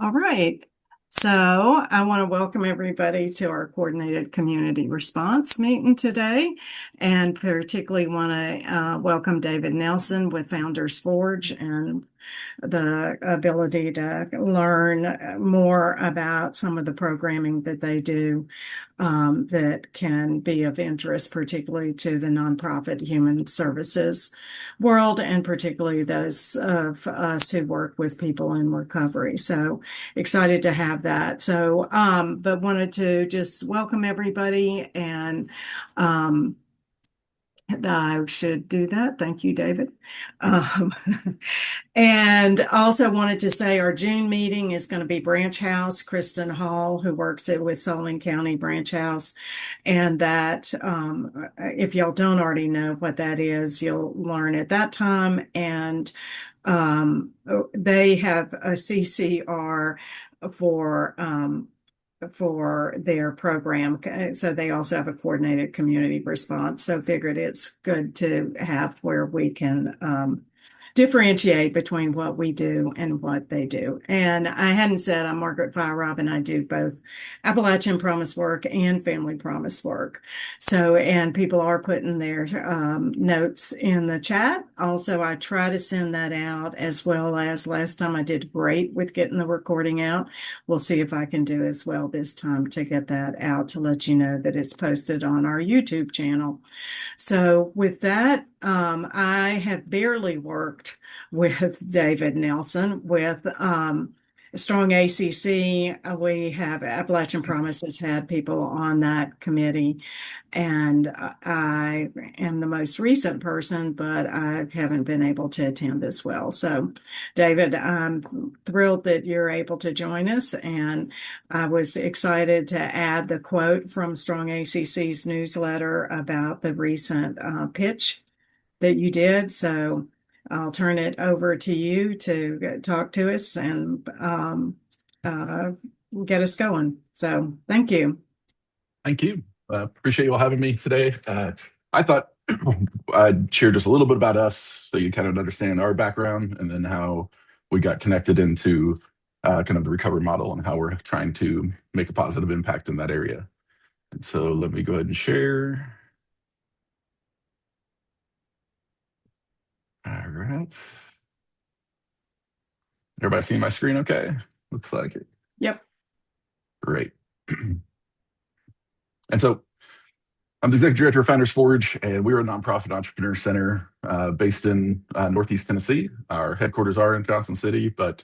All right. So I want to welcome everybody to our coordinated community response meeting today, and particularly want to welcome David Nelson with FoundersForge and the ability to learn more about some of the programming that they do that can be of interest, particularly to the nonprofit human services world, and particularly those of us who work with people in recovery. So excited to have that. So, but wanted to just welcome everybody and I should do that. Thank you, David. Um, and also wanted to say our June meeting is going to be Branch House, Kristen Hall, who works with Sullivan County Branch House. And that, if y'all don't already know what that is, you'll learn at that time. And they have a CCR for for their program. So they also have a coordinated community response. So figured it's good to have where we can differentiate between what we do and what they do. And I hadn't said I'm Margaret Firerob, and I do both Appalachian Promise work and Family Promise work. So, and people are putting their notes in the chat. Also, I try to send that out, as well as last time I did great with getting the recording out. We'll see if I can do as well this time to get that out to let you know that it's posted on our YouTube channel. So with that, I have barely worked with David Nelson with Strong ACC. We have Appalachian Promise has had people on that committee, and I am the most recent person, but I haven't been able to attend as well. So, David, I'm thrilled that you're able to join us, and I was excited to add the quote from Strong ACC's newsletter about the recent pitch that you did. So I'll turn it over to you to talk to us and uh, get us going. So thank you. Thank you. Appreciate you all having me today. I thought I'd share just a little bit about us so you kind of understand our background and then how we got connected into kind of the recovery model and how we're trying to make a positive impact in that area. And so let me go ahead and share. All right. Everybody seeing my screen okay? Looks like it. Yep. Great. And so I'm the executive director of FoundersForge, and we're a nonprofit entrepreneur center based in Northeast Tennessee. Our headquarters are in Johnson City, but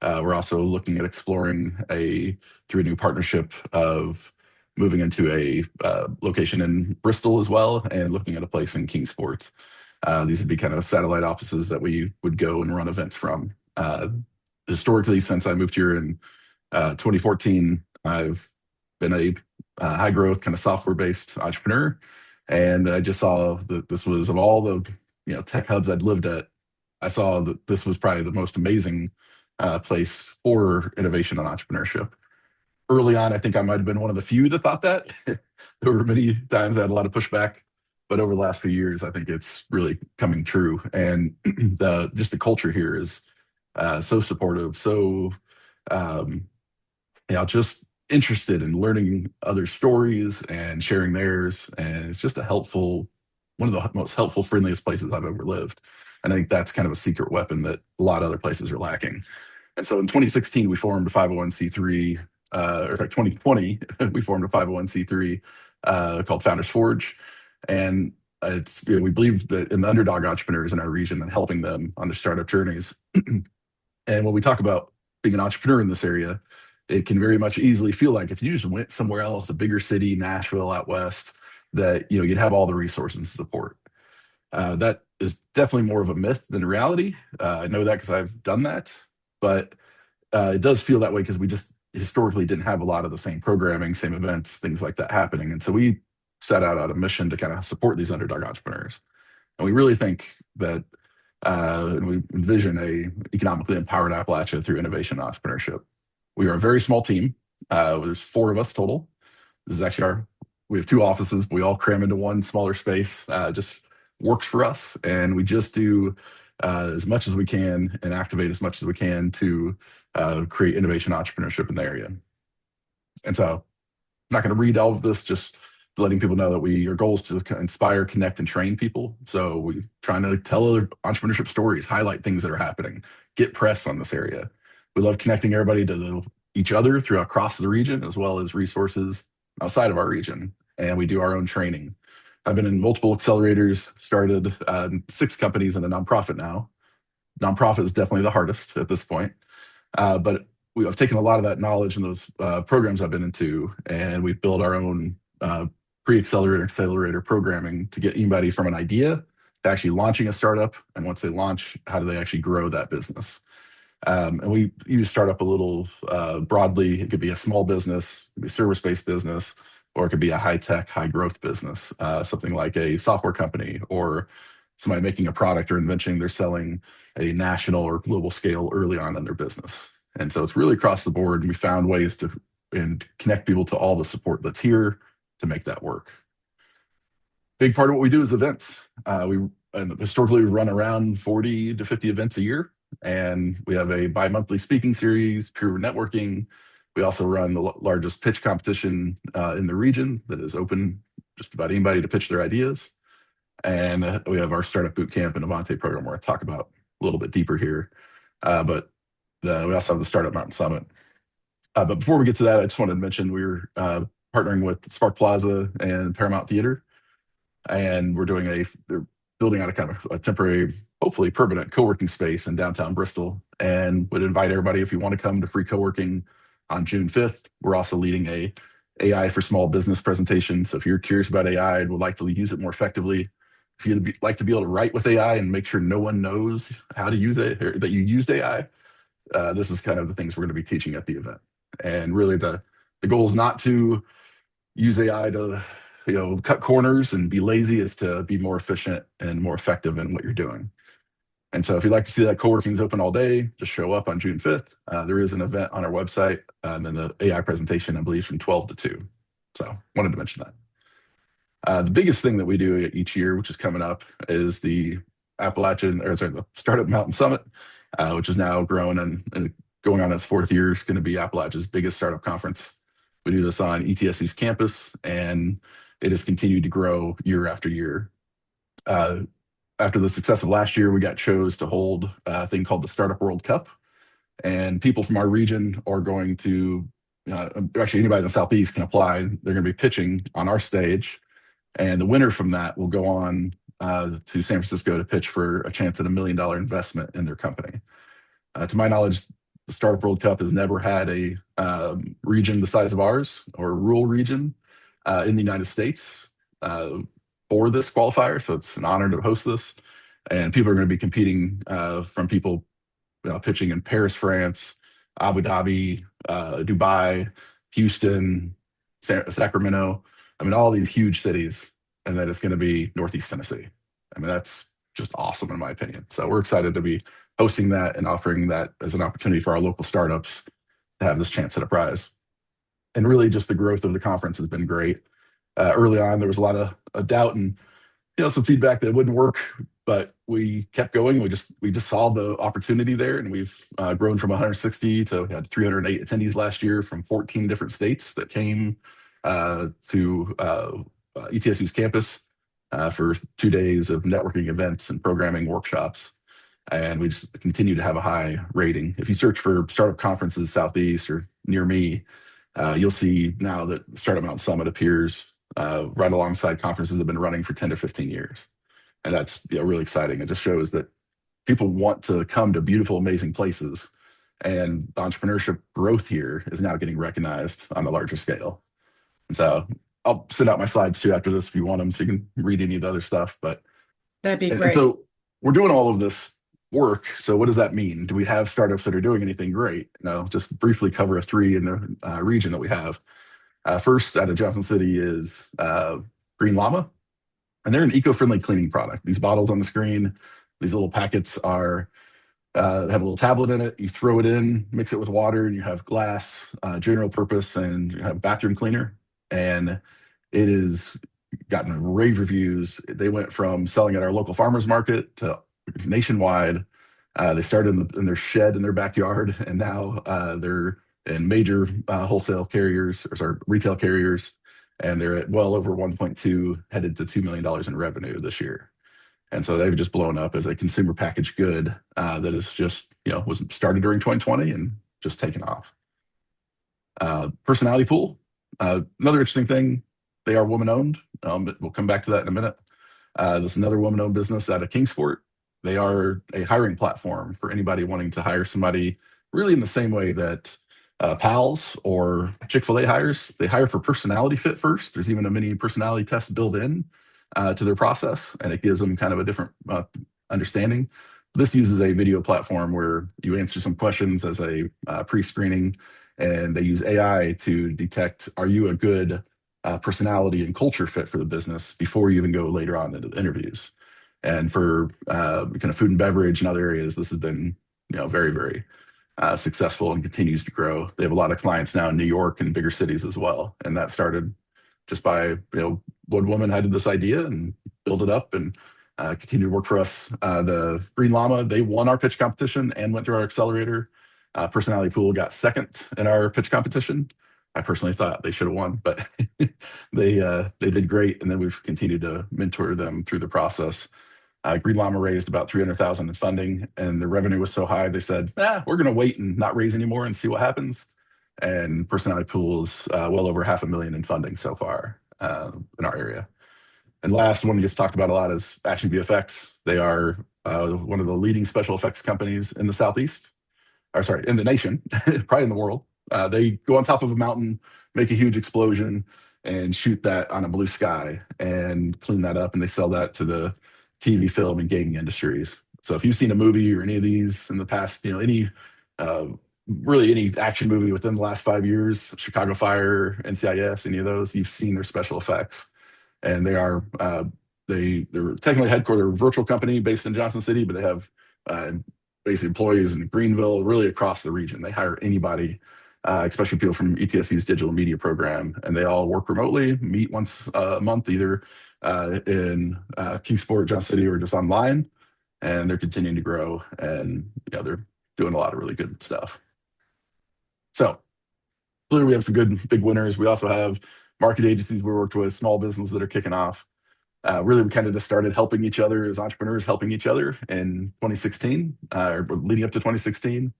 we're also looking at exploring through a new partnership of moving into a location in Bristol as well, and looking at a place in Kingsport. These would be kind of satellite offices that we would go and run events from. Historically, since I moved here in 2014, I've been a high growth kind of software based entrepreneur. And I just saw that this was, of all the tech hubs I'd lived at, I saw that this was probably the most amazing place for innovation and entrepreneurship. Early on, I think I might have been one of the few that thought that. There were many times I had a lot of pushback, but over the last few years, I think it's really coming true. And just the culture here is so supportive, so just interested in learning other stories and sharing theirs. And it's just one of the most helpful, friendliest places I've ever lived. And I think that's kind of a secret weapon that a lot of other places are lacking. And so in 2016, we formed a 501c3, or sorry, 2020, we formed a 501c3 called FoundersForge. And we believe that in the underdog entrepreneurs in our region and helping them on their startup journeys. And when we talk about being an entrepreneur in this area, it can very much easily feel like if you just went somewhere else, a bigger city, Nashville out west, that you'd have all the resources and support. That is definitely more of a myth than reality. I know that because I've done that, but it does feel that way because we just historically didn't have a lot of the same programming, same events, things like that happening. And so we set out on a mission to kind of support these underdog entrepreneurs. And we really think that we envision a economically empowered Appalachia through innovation and entrepreneurship. We are a very small team. There's 4 of us total. This is actually we have 2 offices, but we all cram into one smaller space. Just works for us. And we just do as much as we can and activate as much as we can to create innovation entrepreneurship in the area. And so I'm not going to read all of this, just letting people know that our goal is to inspire, connect, and train people. So we're trying to tell other entrepreneurship stories, highlight things that are happening, get press on this area. We love connecting everybody to each other through across the region, as well as resources outside of our region. And we do our own training. I've been in multiple accelerators, started 6 companies and a nonprofit now. Nonprofit is definitely the hardest at this point. But I've taken a lot of that knowledge and those programs I've been into, and we've built our own pre-accelerator, accelerator programming to get anybody from an idea to actually launching a startup. And once they launch, how do they actually grow that business? And we use startup a little broadly. It could be a small business, it could be a service-based business, or it could be a high-tech, high-growth business, something like a software company or somebody making a product or invention they're selling a national or global scale early on in their business. And so it's really across the board. And we found ways to connect people to all the support that's here to make that work. Big part of what we do is events. And historically, we run around 40 to 50 events a year. And we have a bi-monthly speaking series, peer networking. We also run the largest pitch competition in the region that is open just about anybody to pitch their ideas. And we have our startup boot camp and Avante program where I talk about a little bit deeper here. But we also have the Startup Mountain Summit. But before we get to that, I just wanted to mention we're partnering with Spark Plaza and Paramount Theater, and they're building out a kind of a temporary, hopefully permanent co-working space in downtown Bristol, and would invite everybody if you want to come to free co-working on June 5th. We're also leading a AI for small business presentation. So if you're curious about AI and would like to use it more effectively, if you'd like to be able to write with AI and make sure no one knows how to use it or that you used AI, this is kind of the things we're going to be teaching at the event. And really the goal is not to use AI to cut corners and be lazy, is to be more efficient and more effective in what you're doing. And so if you'd like to see that co-working is open all day, just show up on June 5th. There is an event on our website, and then the AI presentation, I believe, from 12 to 2. So wanted to mention that. The biggest thing that we do each year, which is coming up, is the the Startup Mountain Summit, which is now grown and going on its 4th year. It's going to be Appalachia's biggest startup conference. We do this on ETSU's campus, and it has continued to grow year after year. After the success of last year, we got chose to hold a thing called the Startup World Cup, and people from our region are going to actually anybody in the Southeast can apply. They're going to be pitching on our stage, and the winner from that will go on to San Francisco to pitch for a chance at $1 million investment in their company. To my knowledge, the Startup World Cup has never had a region the size of ours or a rural region in the United States for this qualifier. So it's an honor to host this. And people are going to be competing from people pitching in Paris, France, Abu Dhabi, Dubai, Houston, Sacramento. I mean, all these huge cities. And then it's going to be Northeast Tennessee. I mean, that's just awesome in my opinion. So we're excited to be hosting that and offering that as an opportunity for our local startups to have this chance at a prize. And really just the growth of the conference has been great. Early on, there was a lot of doubt and some feedback that it wouldn't work, but we kept going. We just saw the opportunity there, and we've grown from 160 to we had 308 attendees last year from 14 different states that came to ETSU's campus for 2 days of networking events and programming workshops. And we just continue to have a high rating. If you search for startup conferences Southeast or near me, you'll see now that Startup Mountain Summit appears right alongside conferences that have been running for 10 to 15 years. And that's really exciting. It just shows that people want to come to beautiful, amazing places. And entrepreneurship growth here is now getting recognized on a larger scale. And so I'll send out my slides too after this if you want them, so you can read any of the other stuff. But That'd be and great. so we're doing all of this work. So what does that mean? Do we have startups that are doing anything great? No, just briefly cover 3 in the region that we have. First, out of Johnson City is Green Llama, and they're an eco-friendly cleaning product. These bottles on the screen, these little packets are have a little tablet in it. You throw it in, mix it with water, and you have glass, general purpose, and you have a bathroom cleaner. And it has gotten rave reviews. They went from selling at our local farmers market to nationwide. They started in their shed in their backyard, and now they're in major wholesale carriers, or sorry, retail carriers, and they're at well over 1.2, headed to $2 million in revenue this year. And so they've just blown up as a consumer packaged good that is just, was started during 2020 and just taken off. Personality Pool, another interesting thing, they are woman owned. We'll come back to that in a minute. This is another woman owned business out of Kingsport. They are a hiring platform for anybody wanting to hire somebody really in the same way that Pals or Chick-fil-A hires. They hire for personality fit first. There's even a mini personality test built in to their process, and it gives them kind of a different understanding. This uses a video platform where you answer some questions as a pre-screening, and they use AI to detect, are you a good personality and culture fit for the business before you even go later on into the interviews. And for kind of food and beverage and other areas, this has been very, very successful and continues to grow. They have a lot of clients now in New York and bigger cities as well. And that started just by, one woman had this idea and built it up and continued to work for us. The Green Llama, they won our pitch competition and went through our accelerator. Personality Pool got second in our pitch competition. I personally thought they should have won, but they did great. And then we've continued to mentor them through the process. Green Llama raised about 300,000 in funding, and the revenue was so high they said, we're going to wait and not raise anymore and see what happens. And Personality Pool is well over $500,000 in funding so far in our area. And last one we just talked about a lot is Action VFX. They are one of the leading special effects companies in the Southeast, or sorry, in the nation, probably in the world. They go on top of a mountain, make a huge explosion, and shoot that on a blue sky and clean that up, and they sell that to the TV, film, and gaming industries. So if you've seen a movie or any of these in the past, really any action movie within the last 5 years, Chicago Fire, NCIS, any of those, you've seen their special effects. And they are they're technically headquartered a virtual company based in Johnson City, but they have basic employees in Greenville, really across the region. They hire anybody, especially people from ETSU's digital media program, and they all work remotely, meet once a month, either in Kingsport, Johnson City, or just online. And they're continuing to grow, and they're doing a lot of really good stuff. So clearly we have some good big winners. We also have market agencies we worked with, small businesses that are kicking off. Really, we kind of just started helping each other as entrepreneurs, helping each other in 2016, or leading up to 2016.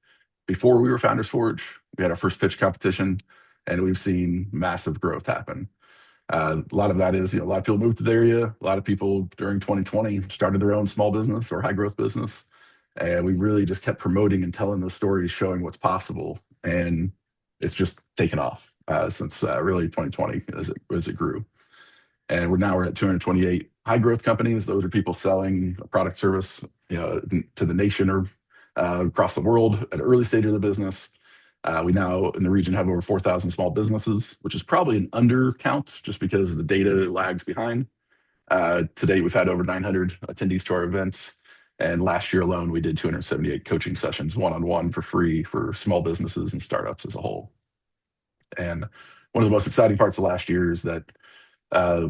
Before we were FoundersForge, we had our first pitch competition, and we've seen massive growth happen. A lot of that is, a lot of people moved to the area. A lot of people during 2020 started their own small business or high growth business. And we really just kept promoting and telling those stories, showing what's possible. And it's just taken off since really 2020 as it grew. And we're at 228 high growth companies. Those are people selling a product service, to the nation or across the world at an early stage of the business. We now in the region have over 4,000 small businesses, which is probably an undercount just because the data lags behind. To date, we've had over 900 attendees to our events. And last year alone, we did 278 coaching sessions, one-on-one for free for small businesses and startups as a whole. And one of the most exciting parts of last year is that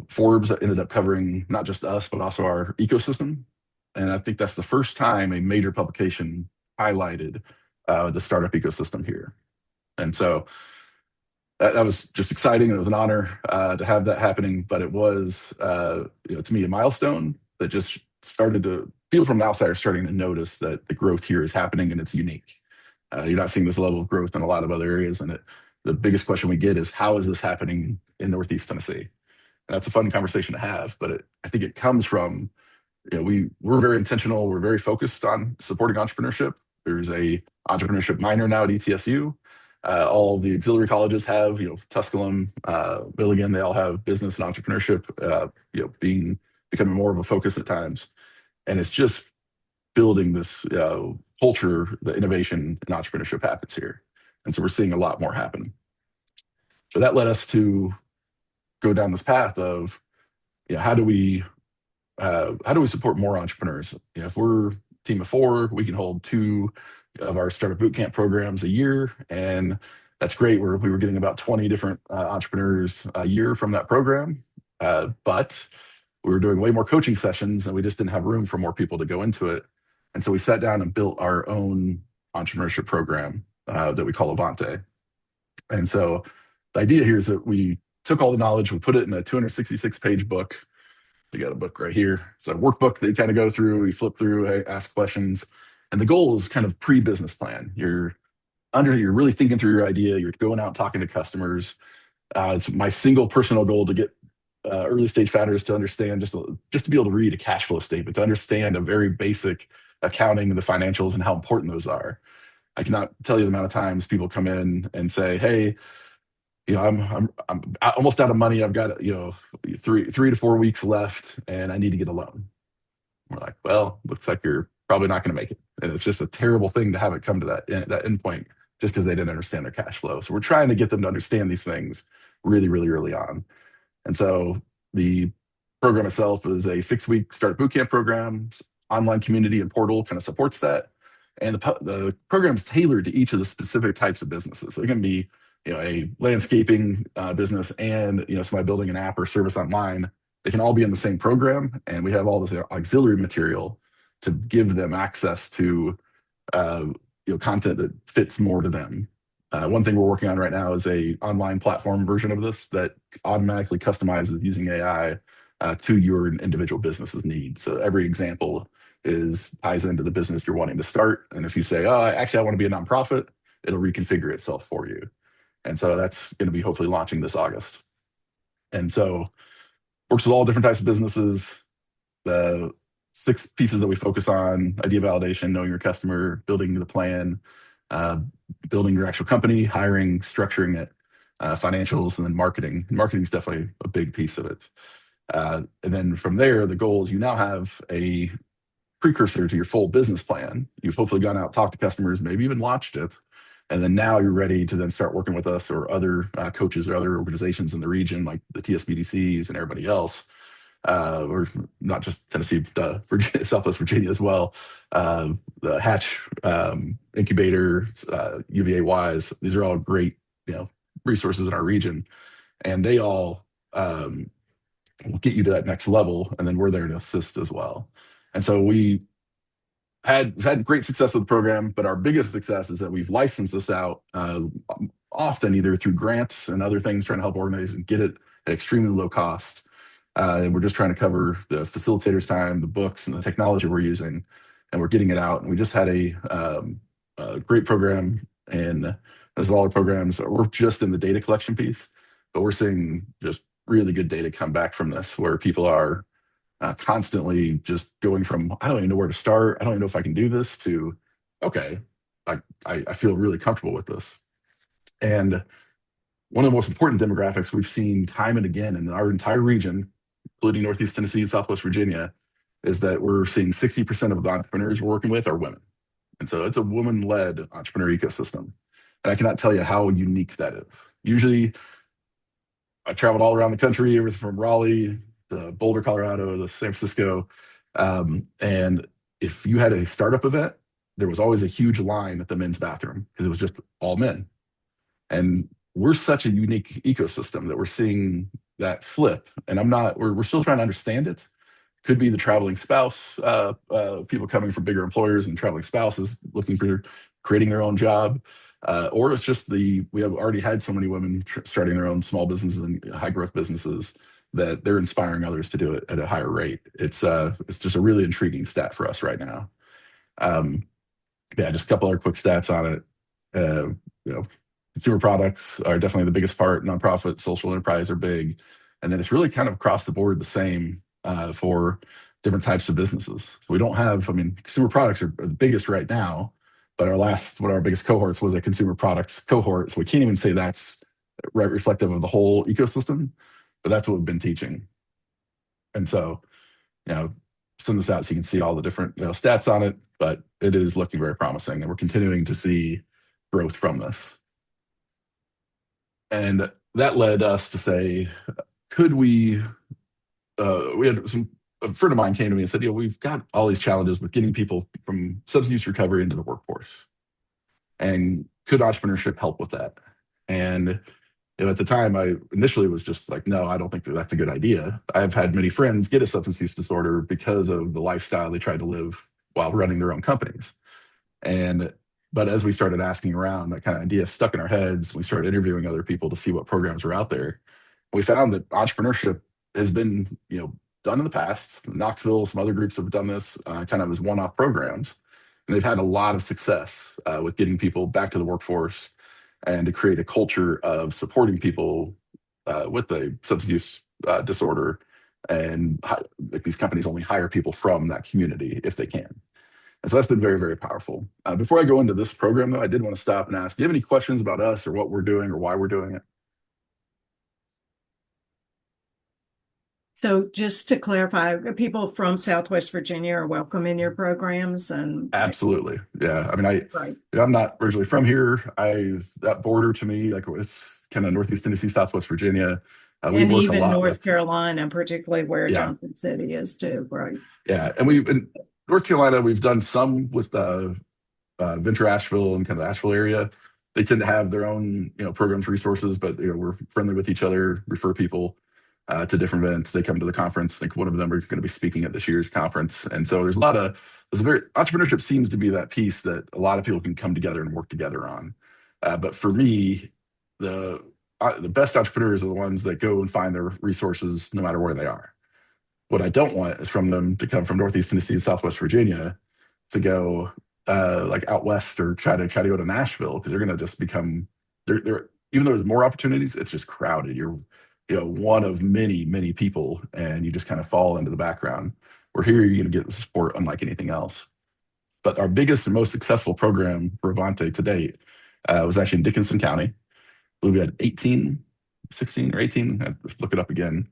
Forbes ended up covering not just us, but also our ecosystem. And I think that's the first time a major publication highlighted the startup ecosystem here. And so that was just exciting. It was an honor to have that happening, but it was, to me, a milestone that just people from the outside are starting to notice that the growth here is happening and it's unique. You're not seeing this level of growth in a lot of other areas. And the biggest question we get is, how is this happening in Northeast Tennessee? And that's a fun conversation to have, but I think it comes from, we're very intentional. We're very focused on supporting entrepreneurship. There's a entrepreneurship minor now at ETSU. All the auxiliary colleges have, Tusculum, Milligan, they all have business and entrepreneurship, becoming more of a focus at times. And it's just building this culture, the innovation and entrepreneurship happens here. And so we're seeing a lot more happen. So that led us to go down this path of, how do we support more entrepreneurs? If we're a team of 4, we can hold 2 of our startup bootcamp programs a year, and that's great. We were getting about 20 different entrepreneurs a year from that program, but we were doing way more coaching sessions, and we just didn't have room for more people to go into it. And so we sat down and built our own entrepreneurship program that we call Avante. And so the idea here is that we took all the knowledge, we put it in a 266-page book. You got a book right here. It's a workbook that you kind of go through, you flip through, ask questions. And the goal is kind of pre-business plan. You're really thinking through your idea. You're going out talking to customers. It's my single personal goal to get early stage founders to understand just to be able to read a cash flow statement, to understand a very basic accounting and the financials and how important those are. I cannot tell you the amount of times people come in and say, "Hey, I'm almost out of money. I've got three to 4 weeks left, and I need to get a loan." We're like, "Well, looks like you're probably not going to make it." And it's just a terrible thing to have it come to that endpoint just because they didn't understand their cash flow. So we're trying to get them to understand these things really, really early on. And so the program itself is a 6-week startup bootcamp program. Online community and portal kind of supports that. And the program is tailored to each of the specific types of businesses. So it can be a landscaping business and somebody building an app or service online. They can all be in the same program, and we have all this auxiliary material to give them access to uh, content that fits more to them. One thing we're working on right now is a online platform version of this that automatically customizes using AI to your individual business's needs. So every example ties into the business you're wanting to start. And if you say, "Oh, actually, I want to be a nonprofit," it'll reconfigure itself for you. And so that's going to be hopefully launching this August. And so works with all different types of businesses. The 6 pieces that we focus on: idea validation, knowing your customer, building the plan, uh, building your actual company, hiring, structuring it, financials, and then marketing. Marketing is definitely a big piece of it. And then from there, the goal is you now have a precursor to your full business plan. You've hopefully gone out, talked to customers, maybe even launched it. And then now you're ready to then start working with us or other coaches or other organizations in the region, like the TSBDCs and everybody else, or not just Tennessee, Virginia, Southwest Virginia as well. The Hatch Incubator, UVA Wise, these are all great, resources in our region, and they all will get you to that next level, and then we're there to assist as well. And so we've had great success with the program, but our biggest success is that we've licensed this out often either through grants and other things, trying to help organize and get it at extremely low cost. And we're just trying to cover the facilitator's time, the books, and the technology we're using, and we're getting it out. And we just had a great program, and as all our programs, we're just in the data collection piece, but we're seeing just really good data come back from this, where people are constantly just going from, "I don't even know where to start. I don't even know if I can do this," to, "Okay, I feel really comfortable with this." And one of the most important demographics we've seen time and again in our entire region, including Northeast Tennessee and Southwest Virginia, is that we're seeing 60% of the entrepreneurs we're working with are women. And so it's a woman-led entrepreneur ecosystem. And I cannot tell you how unique that is. Usually, I traveled all around the country, everything from Raleigh to Boulder, Colorado to San Francisco. And if you had a startup event, there was always a huge line at the men's bathroom because it was just all men. And we're such a unique ecosystem that we're seeing that flip. And we're still trying to understand it. Could be the traveling spouse, people coming from bigger employers and traveling spouses looking for creating their own job. Or it's just we have already had so many women starting their own small businesses and high growth businesses that they're inspiring others to do it at a higher rate. It's just a really intriguing stat for us right now. Yeah, just a couple other quick stats on it. Consumer products are definitely the biggest part. Nonprofit, social enterprise are big, and then it's really kind of across the board the same for different types of businesses. So we don't have, consumer products are the biggest right now, but one of our biggest cohorts was a consumer products cohort. So we can't even say that's reflective of the whole ecosystem, but that's what we've been teaching. And so, send this out so you can see all the different stats on it, but it is looking very promising, and we're continuing to see growth from this. And that led us to say, could we had a friend of mine came to me and said, we've got all these challenges with getting people from substance use recovery into the workforce. And could entrepreneurship help with that? And at the time, I initially was just like, no, I don't think that that's a good idea. I've had many friends get a substance use disorder because of the lifestyle they tried to live while running their own companies. And but as we started asking around, that kind of idea stuck in our heads. We started interviewing other people to see what programs were out there. We found that entrepreneurship has been, done in the past. Knoxville, some other groups have done this kind of as one-off programs, and they've had a lot of success with getting people back to the workforce and to create a culture of supporting people with a substance use disorder. And like these companies only hire people from that community if they can. And so that's been very, very powerful. Before I go into this program, though, I did want to stop and ask, do you have any questions about us or what we're doing or why we're doing it? So just to clarify, people from Southwest Virginia are welcome in your programs and Absolutely. Yeah. I mean, right. I'm not originally from here. That border to me, like it's kind of Northeast Tennessee, Southwest Virginia. We And work a even lot North with, Carolina, particularly where yeah, Johnson City is too, right? yeah. And in North Carolina, we've done some with Venture Asheville and kind of the Asheville area. They tend to have their own, programs, resources, but we're friendly with each other, refer people to different events. They come to the conference. I think one of them are going to be speaking at this year's conference. And so there's a very, entrepreneurship seems to be that piece that a lot of people can come together and work together on. But for me, the best entrepreneurs are the ones that go and find their resources no matter where they are. What I don't want is from them to come from Northeast Tennessee, Southwest Virginia, to go like out west or try to go to Nashville because they're going to just become they're even though there's more opportunities, it's just crowded. You're one of many many people, and you just kind of fall into the background. Where here you're going to get the support unlike anything else. But our biggest and most successful program for Avante to date was actually in Dickinson County. We had 18, 16 or 18. I have to look it up again.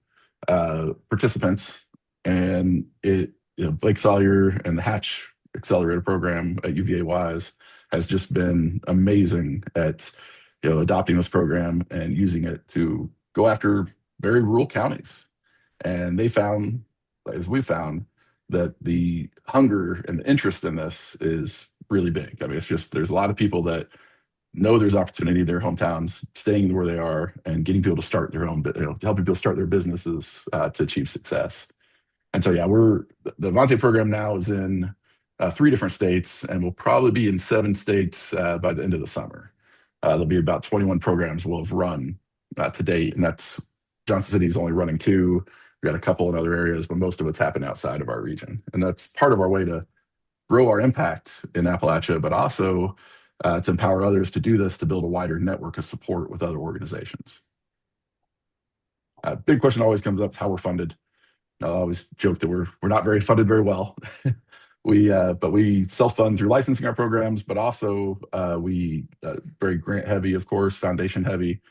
Participants, and Blake Sawyer and the Hatch Accelerator Program at UVA Wise has just been amazing at adopting this program and using it to go after very rural counties. And they found, as we found, that the hunger and the interest in this is really big. I mean, it's just there's a lot of people that know there's opportunity in their hometowns, staying where they are, and getting people to start their own, helping people start their businesses to achieve success. And so, yeah, the Avante program now is in 3 different states, and will probably be in 7 states by the end of the summer. There'll be about 21 programs we'll have run to date, and that's Johnson City is only running 2. We got a couple in other areas, but most of it's happened outside of our region, and that's part of our way to grow our impact in Appalachia, but also to empower others to do this to build a wider network of support with other organizations. Big question always comes up is how we're funded. I always joke that we're not very funded very well. But we self-fund through licensing our programs, but also we very grant heavy, of course, foundation heavy.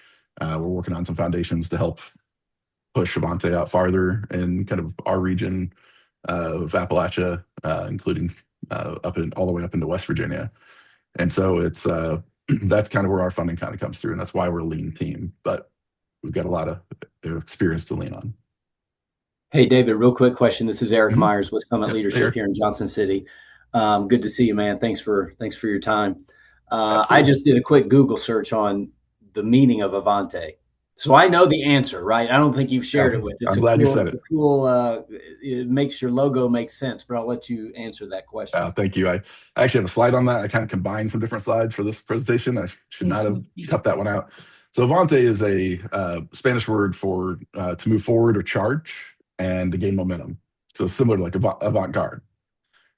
We're working on some foundations to help push Avante out farther in kind of our region of Appalachia, including all the way up into West Virginia. And so it's that's kind of where our funding kind of comes through, and that's why we're a lean team. But we've got a lot of experience to lean on. Hey, David, real quick question. This is Eric Mhm. Myers with Summit Yep, Leadership there. here in Johnson City. Good to see you, man. Thanks for your time. I Absolutely. just did a quick Google search on the meaning of Avante. So I know the answer, right? I don't think you've shared it with. It's I'm a glad you cool, said it's it. a cool, it makes your logo make sense, but I'll let you answer that question. Thank you. I actually have a slide on that. I kind of combined some different slides for this presentation. I should not have cut that one out. So Avante is a Spanish word for to move forward or charge and to gain momentum. So it's similar to like avant-garde.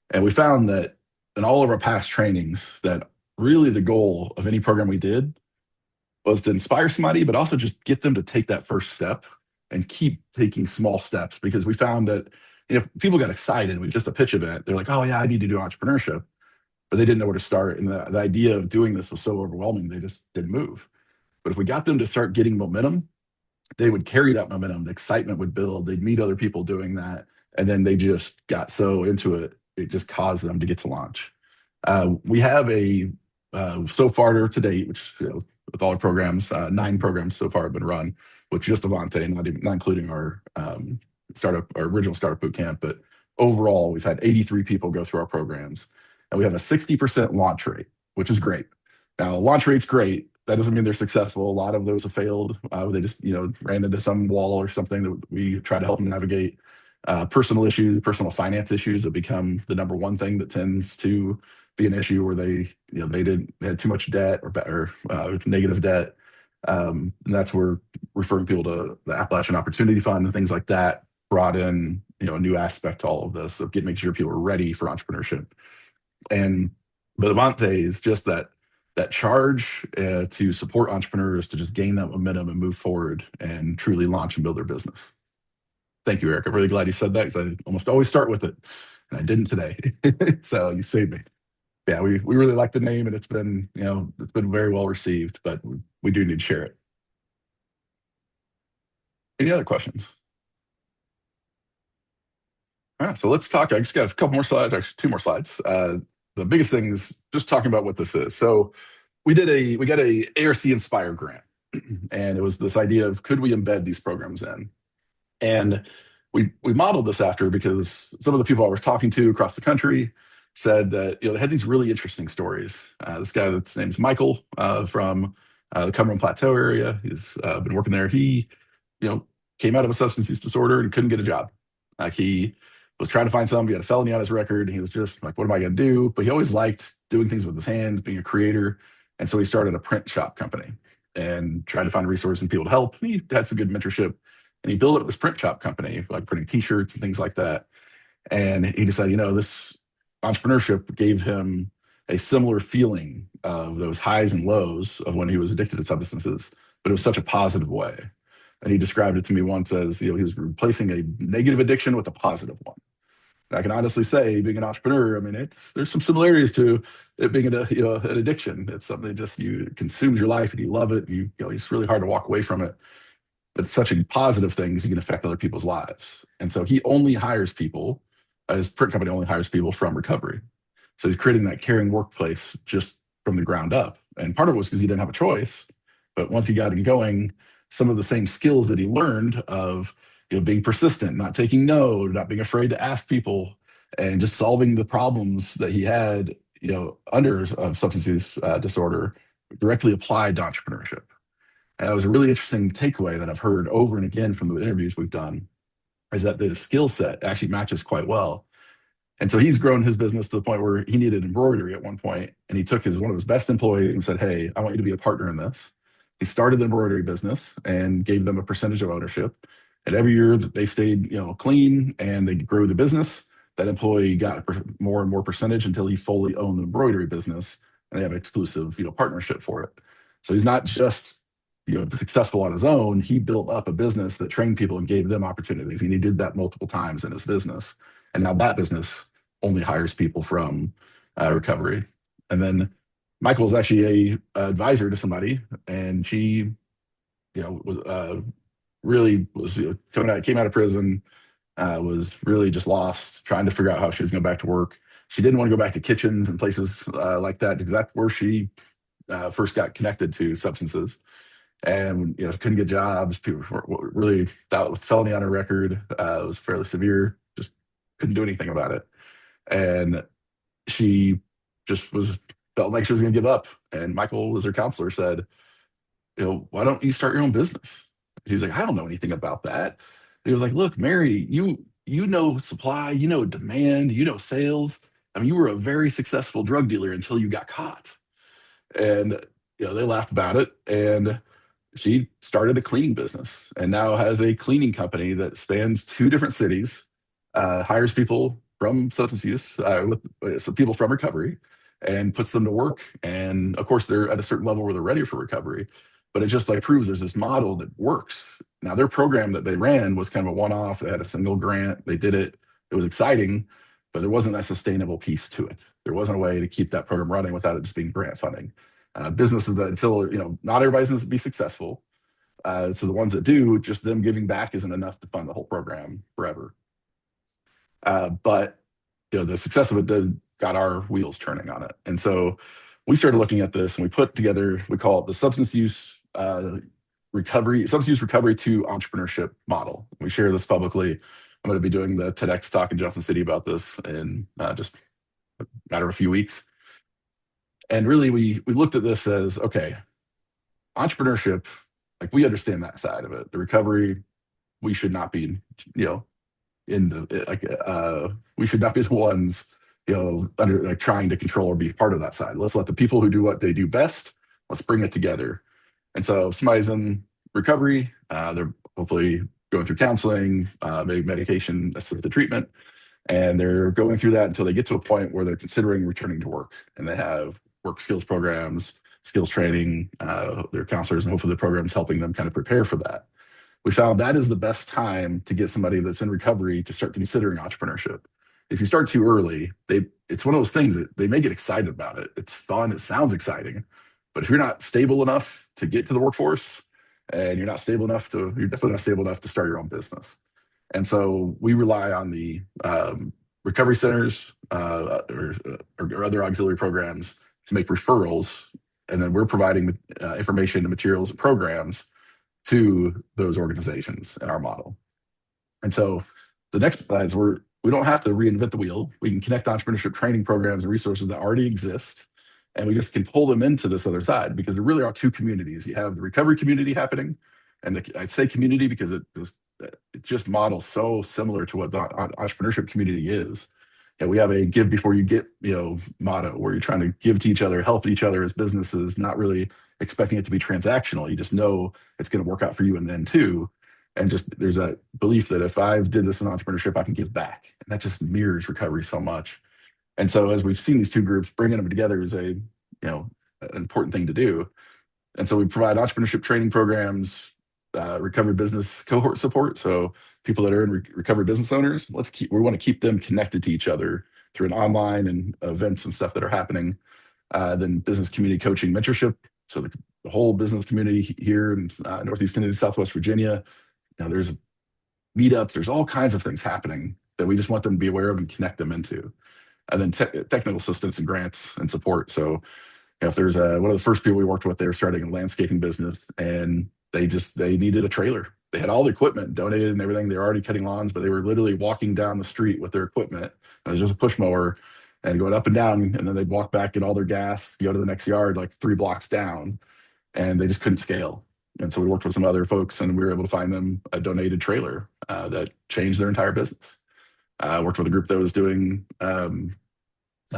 And we found that in all of our past trainings that really the goal of any program we did was to inspire somebody, but also just get them to take that first step and keep taking small steps, because we found that people got excited with just a pitch event. They're like, oh yeah, I need to do entrepreneurship, but they didn't know where to start. And the idea of doing this was so overwhelming, they just didn't move. But if we got them to start getting momentum, they would carry that momentum. The excitement would build. They'd meet other people doing that. And then they just got so into it, it just caused them to get to launch. We have so far to date, which with all our programs, 9 programs so far have been run with just Avante, not including our our original startup boot camp. But overall, we've had 83 people go through our programs, and we have a 60% launch rate, which is great. Now, launch rate's great. That doesn't mean they're successful. A lot of those have failed. They just ran into some wall or something that we try to help them navigate. Personal issues, personal finance issues have become the number one thing that tends to be an issue where they had too much debt or negative debt. And that's where referring people to the Appalachian Opportunity Fund and things like that brought in, a new aspect to all of this of making sure people are ready for entrepreneurship. But Avante is just that charge to support entrepreneurs to just gain that momentum and move forward and truly launch and build their business. Thank you, Eric. I'm really glad you said that because I almost always start with it, and I didn't today. So you saved me. Yeah, we really like the name, and it's been very well received, but we do need to share it. Any other questions? All right, so let's talk. I just got a couple more slides, actually 2 more slides. The biggest thing is just talking about what this is. So we got a ARC Inspire grant, and it was this idea of could we embed these programs in? And we modeled this after because some of the people I was talking to across the country said that they had these really interesting stories. This guy, his name's Michael from the Cumberland Plateau area. He's been working there. He came out of a substance use disorder and couldn't get a job. He was trying to find something. He had a felony on his record. He was just like, what am I going to do? But he always liked doing things with his hands, being a creator. And so he started a print shop company and tried to find resources and people to help. And he had some good mentorship. And he built up this print shop company, like printing T-shirts and things like that. And he decided, this entrepreneurship gave him a similar feeling of those highs and lows of when he was addicted to substances, but it was such a positive way. And he described it to me once as, he was replacing a negative addiction with a positive one. And I can honestly say, being an entrepreneur, there's some similarities to it being an addiction. It's something that just consumes your life and you love it. And it's really hard to walk away from it. But it's such a positive thing because you can affect other people's lives. And so he only hires people, his print company only hires people from recovery. So he's creating that caring workplace just from the ground up. And part of it was because he didn't have a choice. But once he got it going, some of the same skills that he learned of being persistent, not taking no, not being afraid to ask people, and just solving the problems that he had under substance use disorder directly applied to entrepreneurship. And it was a really interesting takeaway that I've heard over and again from the interviews we've done, is that the skill set actually matches quite well. And so he's grown his business to the point where he needed embroidery at one point, and he took one of his best employees and said, hey, I want you to be a partner in this. He started the embroidery business and gave them a percentage of ownership. And every year that they stayed clean and they grew the business, that employee got more and more percentage until he fully owned the embroidery business, and they have an exclusive partnership for it. So he's not just successful on his own. He built up a business that trained people and gave them opportunities. And he did that multiple times in his business. And now that business only hires people from recovery. And then Michael was actually a advisor to somebody, and she, was came out of prison, was really just lost, trying to figure out how she was going back to work. She didn't want to go back to kitchens and places like that because that's where she first got connected to substances. And couldn't get jobs. People were really, that was felony on her record. It was fairly severe. Just couldn't do anything about it. And she just felt like she was going to give up. And Michael, as her counselor, said, why don't you start your own business? He's like, I don't know anything about that. He was like, look, Mary, you know supply, demand, sales. You were a very successful drug dealer until you got caught. And they laughed about it. And she started a cleaning business and now has a cleaning company that spans 2 different cities, hires people from substance use, with some people from recovery, and puts them to work. And of course, they're at a certain level where they're ready for recovery. But it just proves there's this model that works. Now, their program that they ran was kind of a one-off. They had a single grant. They did it. It was exciting, but there wasn't that sustainable piece to it. There wasn't a way to keep that program running without it just being grant funding. Businesses that until, not everybody's going to be successful. So the ones that do, just them giving back isn't enough to fund the whole program forever. But the success of it got our wheels turning on it. And so we started looking at this and we put together, we call it the substance use recovery to entrepreneurship model. We share this publicly. I'm going to be doing the TEDx talk in Johnson City about this in just a matter of a few weeks. And really, we looked at this as, okay, entrepreneurship, we understand that side of it. The recovery, we should not be, in the we should not be the ones under like trying to control or be part of that side. Let's let the people who do what they do best. Let's bring it together. And so if somebody's in recovery, they're hopefully going through counseling, maybe medication assisted treatment, and they're going through that until they get to a point where they're considering returning to work, and they have work skills programs, skills training, their counselors, and hopefully the program's helping them kind of prepare for that. We found that is the best time to get somebody that's in recovery to start considering entrepreneurship. If you start too early, it's one of those things that they may get excited about it. It's fun, it sounds exciting, but if you're not stable enough to get to the workforce, and you're definitely not stable enough to start your own business. And so we rely on the recovery centers or other auxiliary programs to make referrals, and then we're providing information and materials and programs to those organizations in our model. And so the next slide is we don't have to reinvent the wheel. We can connect entrepreneurship training programs and resources that already exist, and we just can pull them into this other side, because there really are two communities. You have the recovery community happening, and I say community because it just models so similar to what the entrepreneurship community is. And we have a give before you get, motto, where you're trying to give to each other, help each other as businesses, not really expecting it to be transactional. You just know it's going to work out for you and then too. And just there's a belief that if I did this in entrepreneurship, I can give back. And that just mirrors recovery so much. And so as we've seen these two groups, bringing them together is an important thing to do. And so we provide entrepreneurship training programs, recovery business cohort support. So people that are in recovery business owners, we want to keep them connected to each other through an online and events and stuff that are happening. Then business community coaching mentorship. So the whole business community here in Northeast Tennessee, Southwest Virginia, there's meetups, there's all kinds of things happening that we just want them to be aware of and connect them into. And then technical assistance and grants and support. So if there's one of the first people we worked with, they were starting a landscaping business, and they needed a trailer. They had all the equipment donated and everything. They were already cutting lawns, but they were literally walking down the street with their equipment. It was just a push mower and going up and down. And then they'd walk back, get all their gas, go to the next yard, like 3 blocks down, and they just couldn't scale. And so we worked with some other folks, and we were able to find them a donated trailer that changed their entire business. I worked with a group that was doing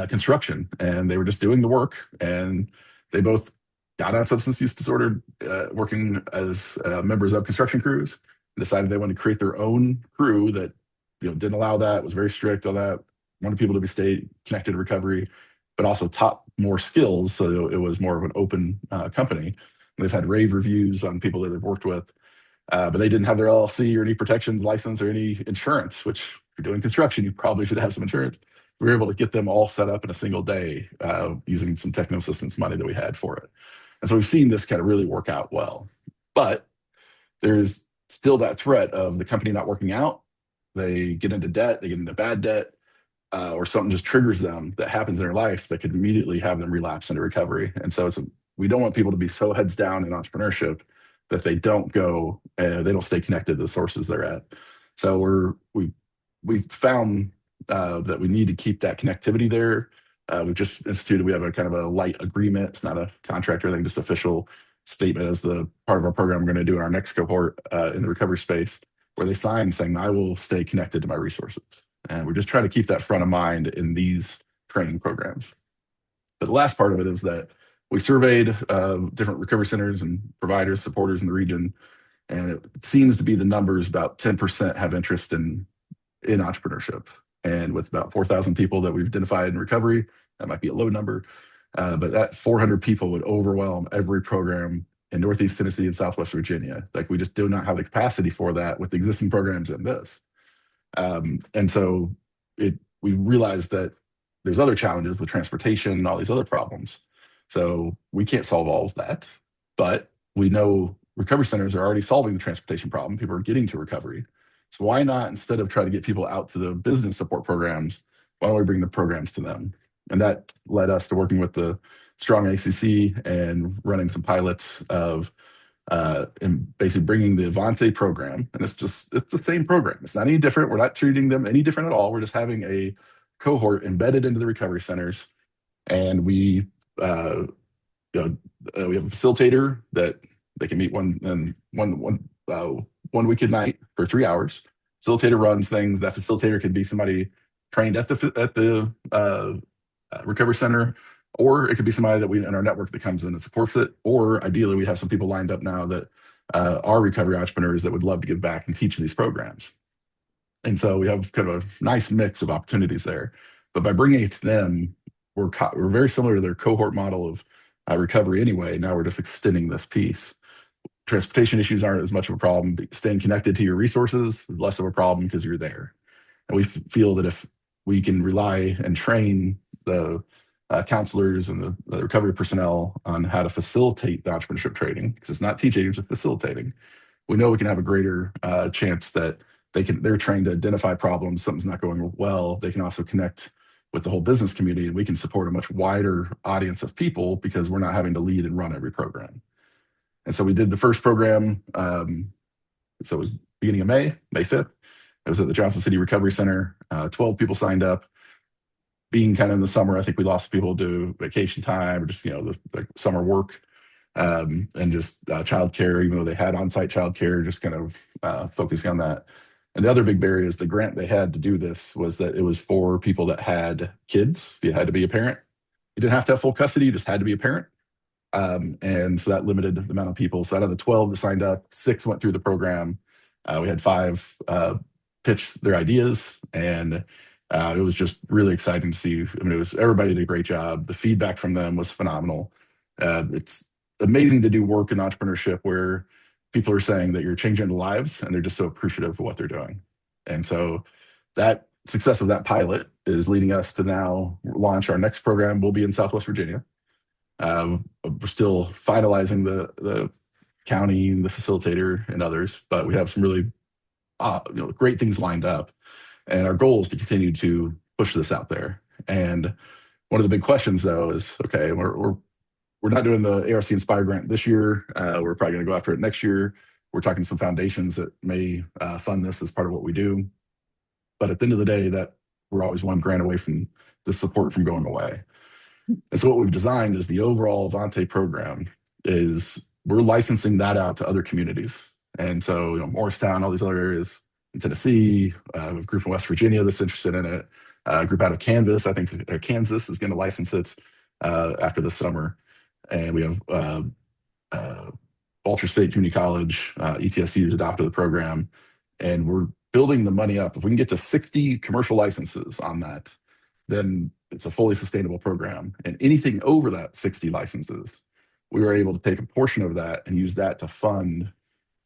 construction, and they were just doing the work, and they both got on substance use disorder, working as members of construction crews, and decided they wanted to create their own crew that didn't allow that, was very strict on that, wanted people to stay connected to recovery, but also taught more skills. So it was more of an open company. And they've had rave reviews on people that they've worked with, but they didn't have their LLC or any protections license or any insurance, which if you're doing construction, you probably should have some insurance. We were able to get them all set up in a single day using some technical assistance money that we had for it. And so we've seen this kind of really work out well. But there's still that threat of the company not working out. They get into debt, they get into bad debt, or something just triggers them that happens in their life that could immediately have them relapse into recovery. And so we don't want people to be so heads down in entrepreneurship that they don't go, they don't stay connected to the sources they're at. So we found that we need to keep that connectivity there. We've just instituted, we have a kind of a light agreement. It's not a contract or anything, just official statement as the part of our program we're going to do in our next cohort in the recovery space, where they sign saying, I will stay connected to my resources. And we're just trying to keep that front of mind in these training programs. But the last part of it is that we surveyed different recovery centers and providers, supporters in the region, and it seems to be the numbers about 10% have interest in entrepreneurship. And with about 4,000 people that we've identified in recovery, that might be a low number, but that 400 people would overwhelm every program in Northeast Tennessee and Southwest Virginia. Like, we just do not have the capacity for that with the existing programs in this. And so we realized that there's other challenges with transportation and all these other problems. So we can't solve all of that, but we know recovery centers are already solving the transportation problem. People are getting to recovery. So why not, instead of trying to get people out to the business support programs, why don't we bring the programs to them? And that led us to working with the Strong ACC and running some pilots of and basically bringing the Avante program. And it's the same program. It's not any different. We're not treating them any different at all. We're just having a cohort embedded into the recovery centers. And we have a facilitator that they can meet one week at night for 3 hours. facilitator runs things. That facilitator could be somebody trained at the recovery center, or it could be somebody that we in our network that comes in and supports it. Or ideally, we have some people lined up now that are recovery entrepreneurs that would love to give back and teach these programs. And so we have kind of a nice mix of opportunities there. But by bringing it to them, we're very similar to their cohort model of recovery anyway. Now we're just extending this piece. Transportation issues aren't as much of a problem. Staying connected to your resources is less of a problem because you're there. And we feel that if we can rely and train the counselors and the recovery personnel on how to facilitate the entrepreneurship training, because it's not teaching, it's facilitating, we know we can have a greater chance that they're trained to identify problems, something's not going well. They can also connect with the whole business community, and we can support a much wider audience of people because we're not having to lead and run every program. And so we did the first program. So it was beginning of May 5th. It was at the Johnson City Recovery Center. 12 people signed up. Being kind of in the summer, I think we lost people to vacation time or just, the summer work, and just childcare, even though they had on-site childcare, just kind of focusing on that. And the other big barrier is the grant they had to do this was that it was for people that had kids. You had to be a parent. You didn't have to have full custody. You just had to be a parent. And so that limited the amount of people. So out of the 12 that signed up, 6 went through the program. We had 5 pitch their ideas, and it was just really exciting to see. I mean, everybody did a great job. The feedback from them was phenomenal. It's amazing to do work in entrepreneurship where people are saying that you're changing their lives, and they're just so appreciative of what they're doing. And so that success of that pilot is leading us to now launch our next program. We'll be in Southwest Virginia. We're still finalizing the county and the facilitator and others, but we have some really great things lined up. And our goal is to continue to push this out there. And one of the big questions, though, is okay, we're not doing the ARC Inspire grant this year. We're probably going to go after it next year. We're talking to some foundations that may fund this as part of what we do. But at the end of the day, that we're always one grant away from the support from going away. And so what we've designed is the overall Avante program is we're licensing that out to other communities. And so, Morristown, all these other areas in Tennessee, we have a group in West Virginia that's interested in it. A group out of Kansas, I think Kansas is going to license it after the summer. And we have Walter State Community College, ETSU has adopted the program. And we're building the money up. If we can get to 60 commercial licenses on that, then it's a fully sustainable program. And anything over that 60 licenses, we were able to take a portion of that and use that to fund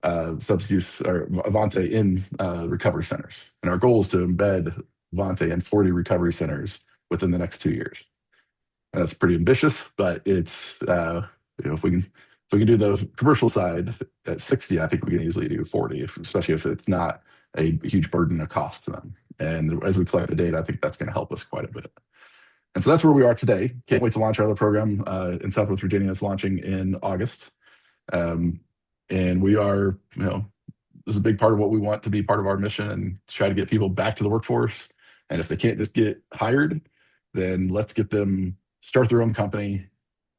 substance use or Avante in recovery centers. And our goal is to embed Avante in 40 recovery centers within the next 2 years. And that's pretty ambitious, but it's if we can do the commercial side at 60, I think we can easily do 40, especially if it's not a huge burden of cost to them. And as we collect the data, I think that's going to help us quite a bit. And so that's where we are today. Can't wait to launch our other program in Southwest Virginia. It's launching in August. And we are, this is a big part of what we want to be part of our mission and try to get people back to the workforce. And if they can't just get hired, then let's get them start their own company,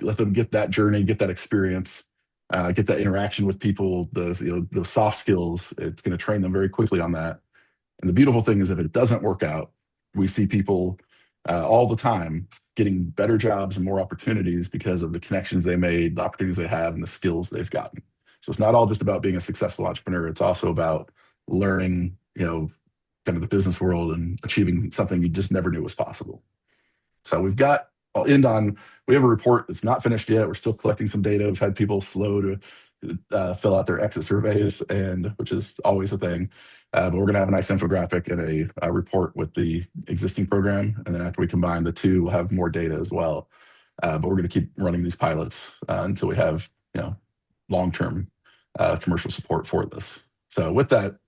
let them get that journey, get that experience, get that interaction with people, those soft skills. It's going to train them very quickly on that. And the beautiful thing is if it doesn't work out, we see people all the time getting better jobs and more opportunities because of the connections they made, the opportunities they have, and the skills they've gotten. So it's not all just about being a successful entrepreneur. It's also about learning, kind of the business world and achieving something you just never knew was possible. So I'll end on, we have a report that's not finished yet. We're still collecting some data. We've had people slow to fill out their exit surveys, which is always a thing. But we're going to have a nice infographic and a report with the existing program. And then after we combine the two, we'll have more data as well. But we're going to keep running these pilots until we have, long-term commercial support for this. So with that,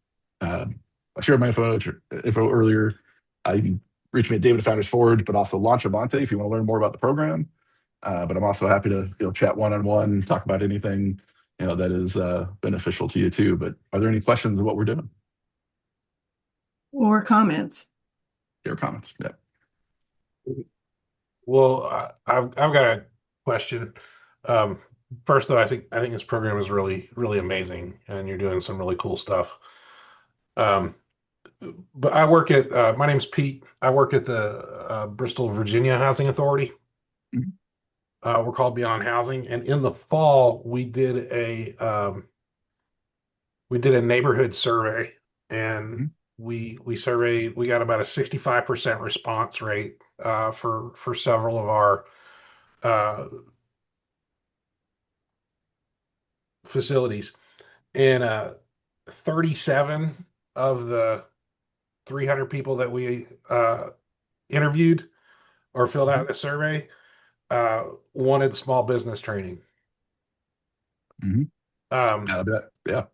I shared my info earlier. You can reach me at David at FoundersForge, but also launch Avante if you want to learn more about the program. But I'm also happy to chat one-on-one, talk about anything that is beneficial to you too. But are there any questions of what we're doing? Or comments? There are comments. Yeah. Well, I've got a question. First, though, I think this program is really, really amazing, and you're doing some really cool stuff. but I work at, my name's Pete. I work at the Bristol, Virginia Housing Authority. Mhm. We're called Beyond Housing. And in the fall, we did a neighborhood survey, and Mhm. we surveyed, we got about a 65% response rate for several of our uh, facilities. And 37 of the 300 people that we interviewed or filled out the survey wanted small business training. Mhm. Um, Yeah, I bet. Yeah.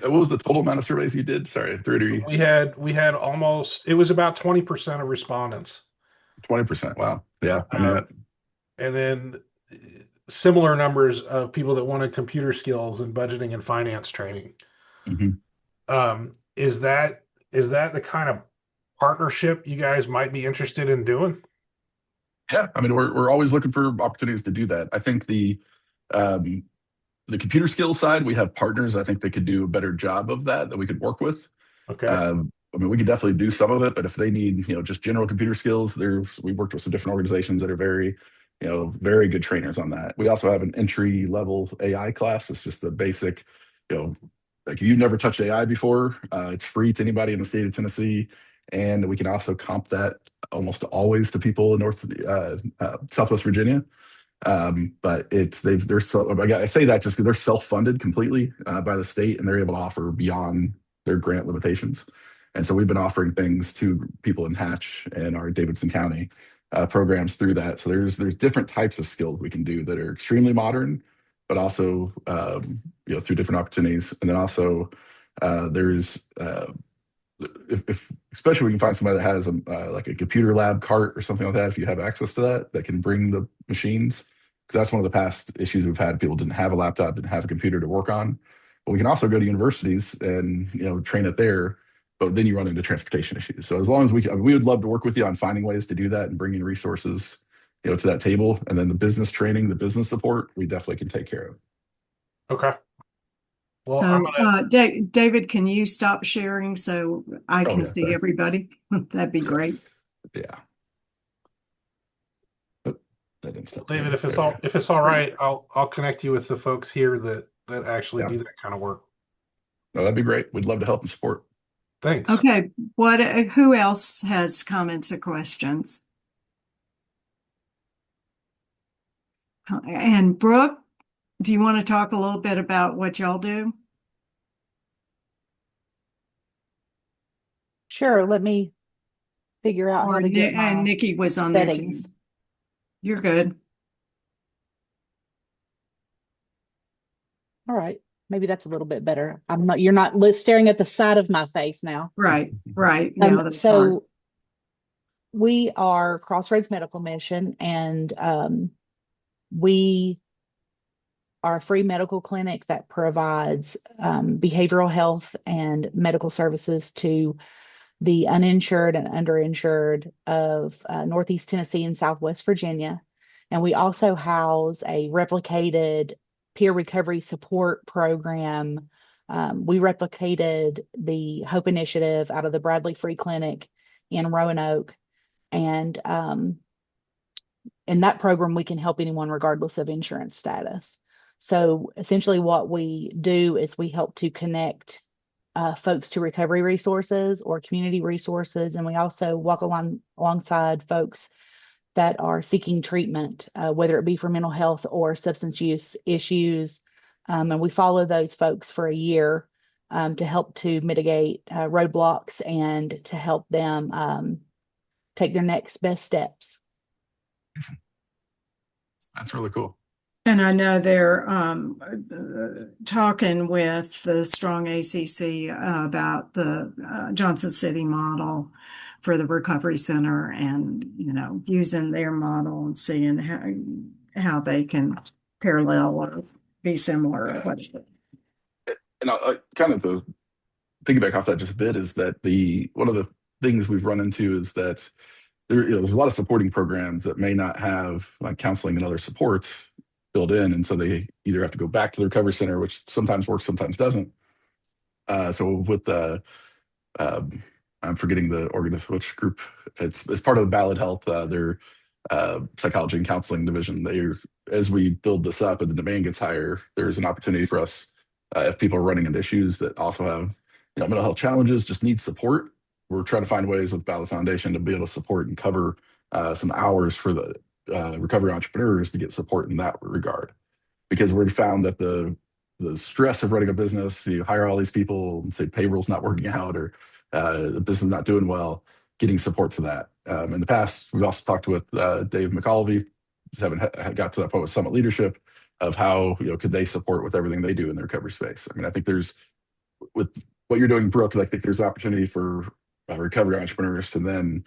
What was the total amount of surveys you did? Sorry, 30, we had almost, it was about 20% of respondents. 20%. Wow. Yeah. I mean, Um, and then similar numbers of people that wanted computer skills and budgeting and finance training. mhm. Is that the kind of partnership you guys might be interested in doing? Yeah. I mean, we're always looking for opportunities to do that. I think um, the computer skills side, we have partners I think they could do a better job of that we could work with. Okay. I mean, we could definitely do some of it, but if they need, just general computer skills, we worked with some different organizations that are very, very good trainers on that. We also have an entry level AI class. It's just the basic, you know, like if you've never touched AI before, it's free to anybody in the state of Tennessee. And we can also comp that almost always to people in Southwest Virginia. But I say that just because they're self-funded completely by the state, and they're able to offer beyond their grant limitations. And so we've been offering things to people in Hatch and our Davidson County programs through that. So there's different types of skills we can do that are extremely modern, but also through different opportunities. And then also there's if especially we can find somebody that has like a computer lab cart or something like that, if you have access to that can bring the machines, because that's one of the past issues we've had. People didn't have a laptop, didn't have a computer to work on. But we can also go to universities and train it there, but then you run into transportation issues. So as long as we would love to work with you on finding ways to do that and bringing resources to that table. And then the business training, the business support, we definitely can take care of. Okay. Well, I'm So, gonna. David, can you stop sharing so I Oh can yeah, see sorry. everybody? That'd be great. Yes. Yeah. Oh, that didn't stop David, recording. There we go. if it's all right, I'll connect you with the folks here that actually Yeah. do that kind of work. No, that'd be great. We'd love to help and support. Thanks. Okay, who else has comments or questions? And Brooke, do you want to talk a little bit about what y'all do? Sure, let me figure out how to get And my Nikki was on there too. settings. You're good. All right, maybe that's a little bit better. You're not staring at the side of my face now. Right. Yeah, that's hard. So we are Crossroads Medical Mission, and we are a free medical clinic that provides behavioral health and medical services to the uninsured and underinsured of Northeast Tennessee and Southwest Virginia. And we also house a replicated peer recovery support program. We replicated the Hope Initiative out of the Bradley Free Clinic in Roanoke. And in that program, we can help anyone regardless of insurance status. So essentially what we do is we help to connect folks to recovery resources or community resources. And we also walk alongside folks that are seeking treatment, whether it be for mental health or substance use issues. And we follow those folks for a year to help to mitigate roadblocks and to help them take their next best steps. That's really cool. And I know they're talking with the Strong ACC about the Johnson City model for the recovery center, and using their model and seeing how they can parallel or be similar. And kind of the piggyback off that just a bit is that one of the things we've run into is that there's a lot of supporting programs that may not have like counseling and other supports built in, and so they either have to go back to the recovery center, which sometimes works, sometimes doesn't. So with um, I'm forgetting the organization, which group. It's part of the Ballad Health, their psychology and counseling division. As we build this up and the demand gets higher, there's an opportunity for us, if people are running into issues that also have mental health challenges, just need support. We're trying to find ways with Ballad Foundation to be able to support and cover some hours for the recovery entrepreneurs to get support in that regard, because we found that the stress of running a business, you hire all these people and say payroll's not working out, or the business is not doing well, getting support for that. In the past, we've also talked with Dave McAuliffe, just haven't got to that point with Summit Leadership, of how could they support with everything they do in the recovery space. I mean, I think there's, with what you're doing, Brooke, I think there's opportunity for recovery entrepreneurs to then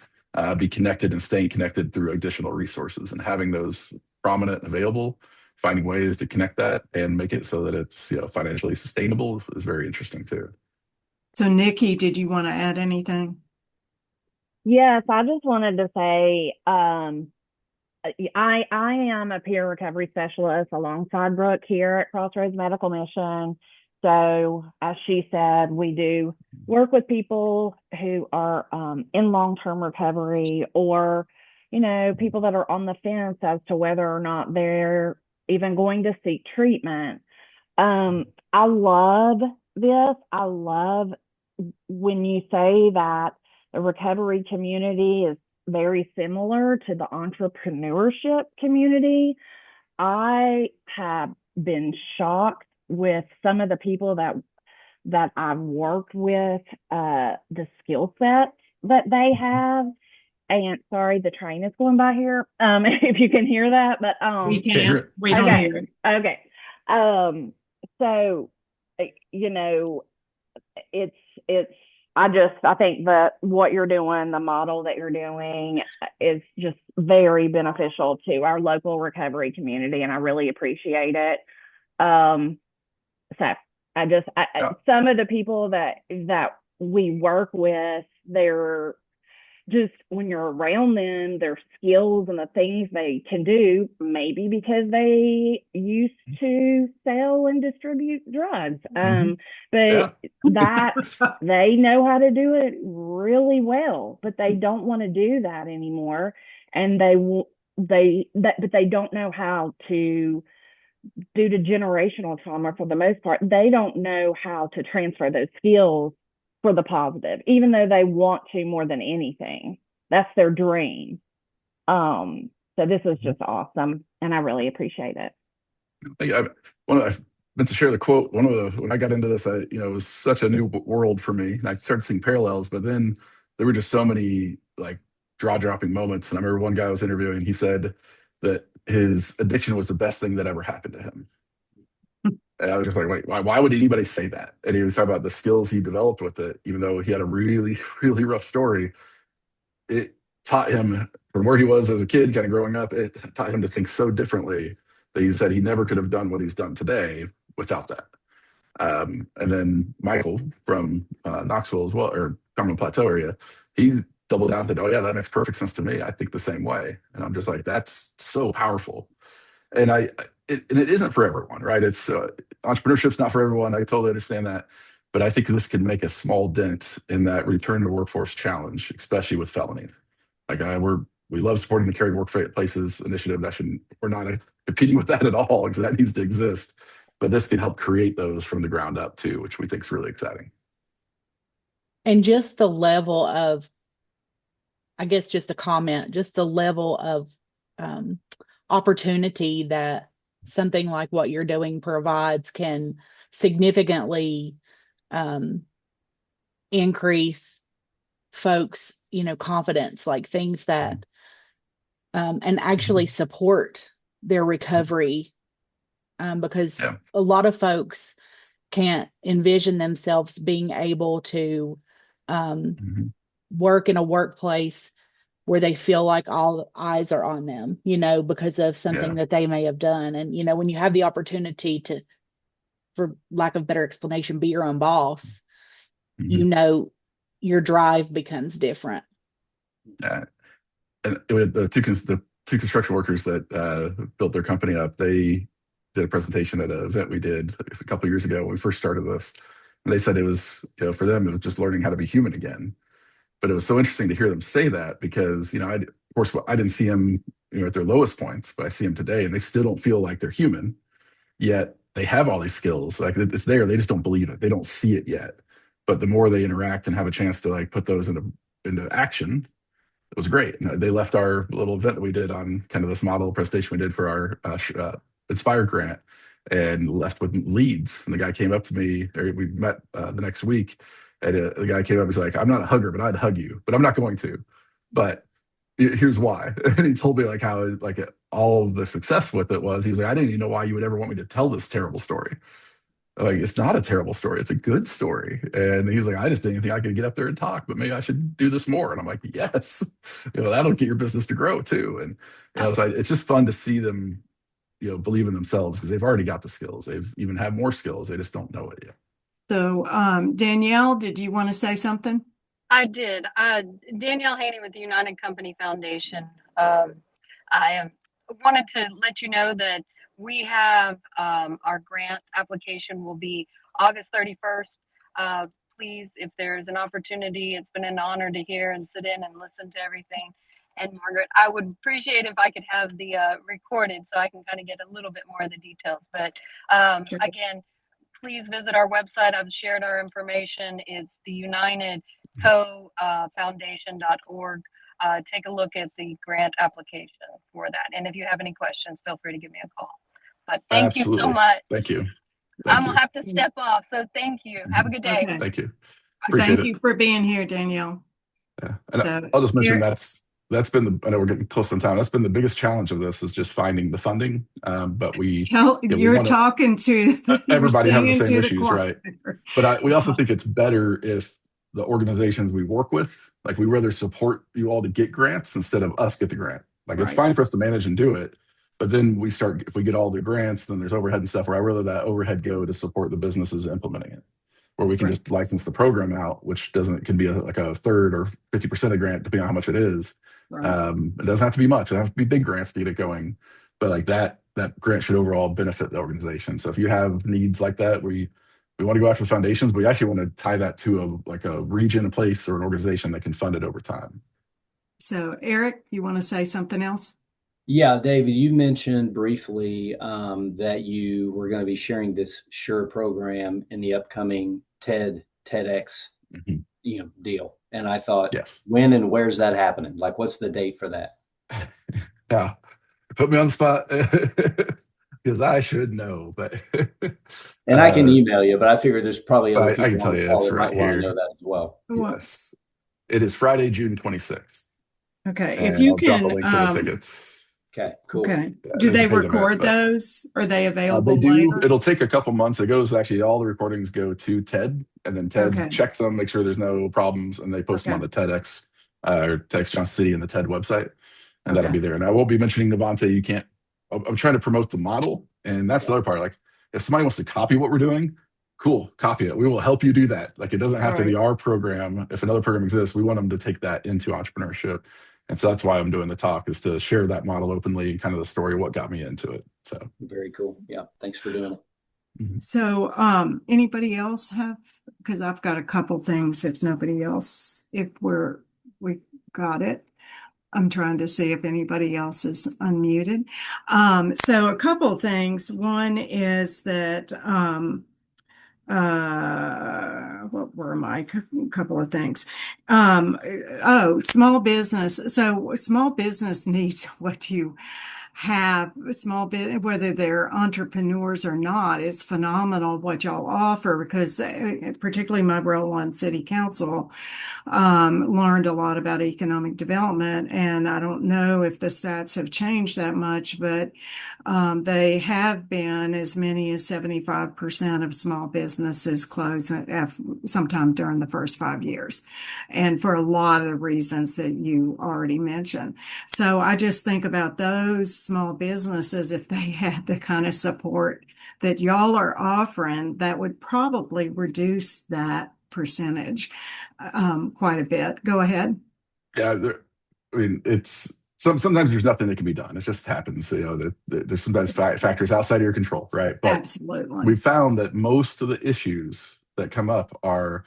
be connected and staying connected through additional resources, and having those prominent and available, finding ways to connect that and make it so that it's financially sustainable is very interesting too. So Nikki, did you want to add anything? Yes, I just wanted to say, I am a peer recovery specialist alongside Brooke here at Crossroads Medical Mission. So as she said, we do work with people who are in long-term recovery, or people that are on the fence as to whether or not they're even going to seek treatment. I love this. I love when you say that the recovery community is very similar to the entrepreneurship community. I have been shocked with some of the people that I've worked with, the skill set that they have. And sorry, the train is going by here. If you can hear that, but We can't. We don't okay. hear it. Okay. So it's I think that what you're doing, the model that you're doing, is just very beneficial to our local recovery community, and I really appreciate it. So some of the people that we work with, they're just, when you're around them, their skills and the things they can do, maybe because they used to sell and distribute drugs. But that they know how to do it really well, but they don't want to do that anymore. And but they don't know how to, due to generational trauma for the most part, they don't know how to transfer those skills for the positive, even though they want to more than anything. That's their dream. So this is just awesome, and I really appreciate it. I meant to share the quote. When I got into this, it was such a new world for me, and I started seeing parallels. But then there were just so many jaw-dropping moments. And I remember one guy I was interviewing. He said that his addiction was the best thing that ever happened to him. And I was just like, wait, why would anybody say that? And he was talking about the skills he developed with it, even though he had a really, really rough story. It taught him, from where he was as a kid, kind of growing up, it taught him to think so differently that he said he never could have done what he's done today without that. And then Michael from Knoxville as well, or Carmel Plateau area, he doubled down and said, oh yeah, that makes perfect sense to me. I think the same way. And I'm just like, that's so powerful. And it isn't for everyone, right? It's entrepreneurship's not for everyone. I totally understand that, but I think this could make a small dent in that return to workforce challenge, especially with felonies. We love supporting the Caring Workplaces initiative. We're not competing with that at all, because that needs to exist. But this can help create those from the ground up too, which we think is really exciting. And just the level of, I guess, just a comment, just the level of opportunity that something like what you're doing provides can significantly increase folks, confidence, like things that and actually support their recovery, because a lot of folks can't envision themselves being able to work in a workplace where they feel like all eyes are on them, because of something that they may have done. And, when you have the opportunity to, for lack of better explanation, be your own boss, your drive becomes different. Yeah. And the two construction workers that built their company up, they did a presentation at an event we did a couple of years ago when we first started this. And they said it was, for them, it was just learning how to be human again. But it was so interesting to hear them say that because, of course, I didn't see them, at their lowest points, but I see them today and they still don't feel like they're human. Yet they have all these skills. Like it's there. They just don't believe it. They don't see it yet. But the more they interact and have a chance to like put those into action, it was great. They left our little event that we did on kind of this model presentation we did for our Inspire grant and left with leads. And the guy came up to me, we met the next week, and the guy came up and was like, I'm not a hugger, but I'd hug you, but I'm not going to. But here's why. And he told me like how like all the success with it was, he was like, I didn't even know why you would ever want me to tell this terrible story. Like, it's not a terrible story. It's a good story. And he's like, I just didn't think I could get up there and talk, but maybe I should do this more. And I'm like, yes, that'll get your business to grow too. And it's just fun to see them, believe in themselves because they've already got the skills. They've even have more skills. They just don't know it yet. So, Danielle, did you want to say something? I did. Danielle Haney with the United Company Foundation. I wanted to let you know that we have our grant application will be August 31st. Please, if there's an opportunity, it's been an honor to hear and sit in and listen to everything. And Margaret, I would appreciate if I could have the recorded so I can kind of get a little bit more of the details. But Sure. Again, please visit our website. I've shared our information. It's the UnitedCoFoundation.org. Take a look at the grant application for that. And if you have any questions, feel free to give me a call. But thank you so much. Thank you. I'm going to have to step off. So thank you. Have a good day. Okay. Thank you. Appreciate Thank you for being here, Danielle. Yeah. And So, I'll just mention that's been I know we're getting close on time. That's been the biggest challenge of this is just finding the funding. But you're talking to everybody having the same issues, right? But we also think it's better if the organizations we work with, like we rather support you all to get grants instead of us get the grant. Like it's fine for us to manage and do it, but then if we get all the grants, then there's overhead and stuff where I rather that overhead go to support the businesses implementing it. Where we can just license the program out, which can be like a third or 50% of the grant, depending on how much it is. Right. It doesn't have to be much. It doesn't have to be big grants to get it going, but like that grant should overall benefit the organization. So if you have needs like that, we want to go after the foundations, but we actually want to tie that to a region, a place, or an organization that can fund it over time. So Eric, you want to say something else? Yeah, David, you mentioned briefly that you were going to be sharing this SURE program in the upcoming TEDx deal. And I thought, yes. When and where's that happening? Like, what's the date for that? Yeah, put me on the spot because I should know, but and I can email you, but I figure there's probably other people I can tell you that's right might here. Want to know that as well. Yes, it is Friday, June 26th. Okay, and if you I'll drop a link to the tickets. Okay, cool. Okay. Do they record those? Are they available they do. later? It'll take a couple months. It goes actually, all the recordings go to TED, and then TED checks them, make sure there's no problems, and they post them on the TEDx or TEDx Johnson City and the TED website, and that'll be there. And I will be mentioning Navante. I'm trying to promote the model, and that's the other part. Like, if somebody wants to copy what we're doing, cool, copy it. We will help you do that. Like, it doesn't have to be our program. If another program exists, we want them to take that into entrepreneurship. And so that's why I'm doing the talk, is to share that model openly and kind of the story of what got me into it. So very cool. Yeah. Thanks for doing it. Mm-hmm. So anybody else have, because I've got a couple things if nobody else, we got it. I'm trying to see if anybody else is unmuted. So a couple of things. One is that what were my couple of things? Small business. So small business needs what you have. Small bit, whether they're entrepreneurs or not, it's phenomenal what y'all offer, because particularly my role on city council, learned a lot about economic development. And I don't know if the stats have changed that much, but they have been as many as 75% of small businesses close sometime during the first 5 years. And for a lot of the reasons that you already mentioned. So I just think about those small businesses, if they had the kind of support that y'all are offering, that would probably reduce that percentage quite a bit. Go ahead. Yeah, it's sometimes there's nothing that can be done. It just happens. There's sometimes factors outside of your control, right? But absolutely, we found that most of the issues that come up are,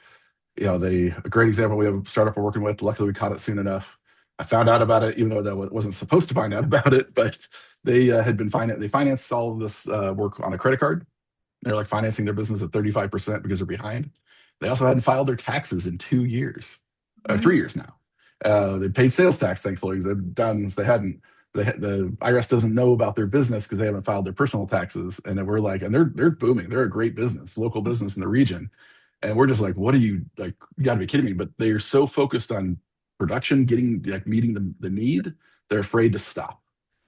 a great example. We have a startup we're working with. Luckily, we caught it soon enough. I found out about it, even though that wasn't supposed to find out about it. But they had been they financed all of this work on a credit card. They're like financing their business at 35% because they're behind. They also hadn't filed their taxes in 2 years, or 3 years now. They paid sales tax, thankfully. They hadn't. The IRS doesn't know about their business because they haven't filed their personal taxes. And then we're like, and they're booming. They're a great business, local business in the region. And we're just like, what are you like? You got to be kidding me! But they're so focused on production, meeting the need, they're afraid to stop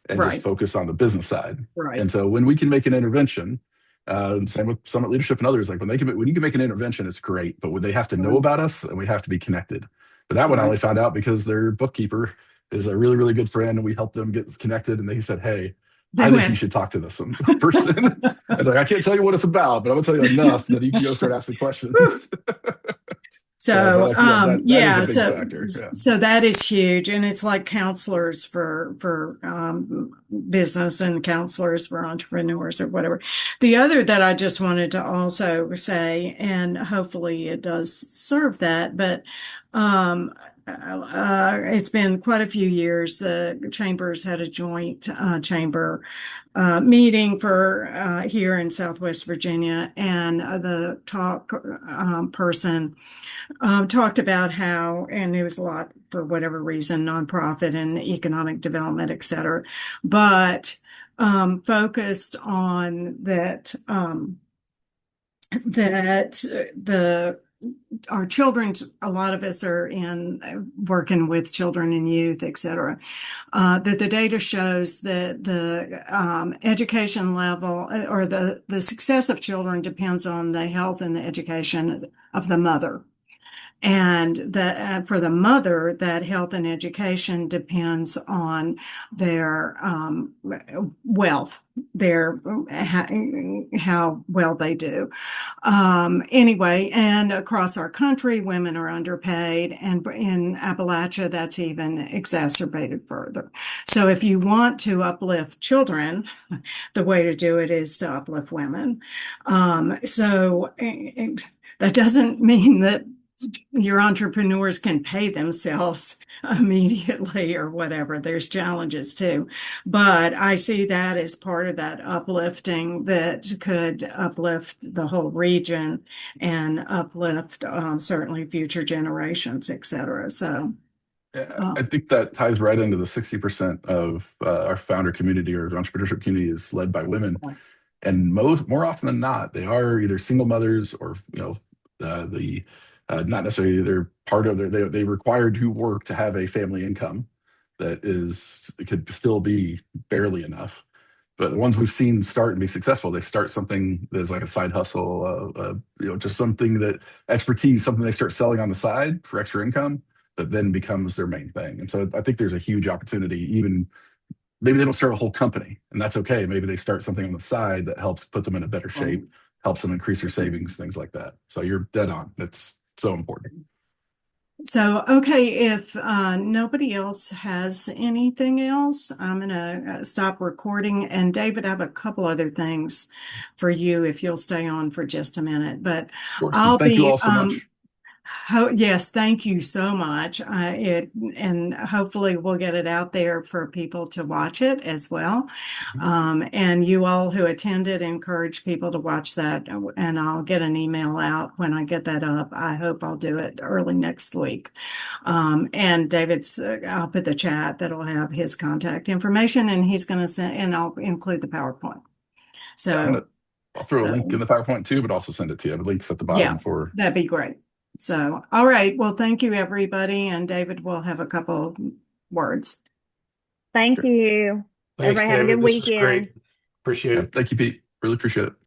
and just focus on the business side. Right. And so when we can make an intervention, same with Summit Leadership and others, like when you can make an intervention, it's great. But when they have to know about us and we have to be connected. But that one I only found out because their bookkeeper is a really, really good friend, and we helped them get connected. And he said, "Hey, I think you should talk to this person." And like, I can't tell you what it's about, but I'm gonna tell you enough that you can go start asking questions. So, that is a big factor. So that is huge, and it's like counselors for business and counselors for entrepreneurs or whatever. The other that I just wanted to also say, and hopefully it does serve that, but it's been quite a few years. The chambers had a joint chamber meeting for here in Southwest Virginia, and the talk person talked about how, and it was a lot for whatever reason, nonprofit and economic development, et cetera, but focused on that our children, a lot of us are working with children and youth, et cetera, that the data shows that the education level or the success of children depends on the health and the education of the mother. And for the mother, that health and education depends on their wealth, how well they do. Anyway, and across our country, women are underpaid, and in Appalachia, that's even exacerbated further. So if you want to uplift children, the way to do it is to uplift women. So that doesn't mean that your entrepreneurs can pay themselves immediately or whatever. There's challenges too. But I see that as part of that uplifting that could uplift the whole region and uplift certainly future generations, et cetera. So I think that ties right into the 60% of our founder community or entrepreneurship community is led by women. And more often than not, they are either single mothers or, not necessarily they're part of they required to work to have a family income that could still be barely enough. But the ones we've seen start and be successful, they start something that's like a side hustle, just something that expertise, something they start selling on the side for extra income that then becomes their main thing. And so I think there's a huge opportunity. Even maybe they don't start a whole company, and that's okay. Maybe they start something on the side that helps put them in a better shape, helps them increase their savings, things like that. So you're dead on. It's so important. So, okay, if nobody else has anything else, I'm going to stop recording. And David, I have a couple other things for you if you'll stay on for just a minute. But thank you all so much. Yes, thank you so much. And hopefully we'll get it out there for people to watch it as well. And you all who attended, encourage people to watch that. And I'll get an email out when I get that up. I hope I'll do it early next week. And David's, I'll put the chat that'll have his contact information, and he's going to send, and I'll include the PowerPoint. So I'll throw a link in the PowerPoint too, but also send it to you. The link's at the bottom for. That'd be great. So, all right. Well, thank you, everybody. And David will have a couple words. Thank you. Thanks, Everybody have a David. good This was weekend. great. Appreciate it. Thank you, Pete. Really appreciate it.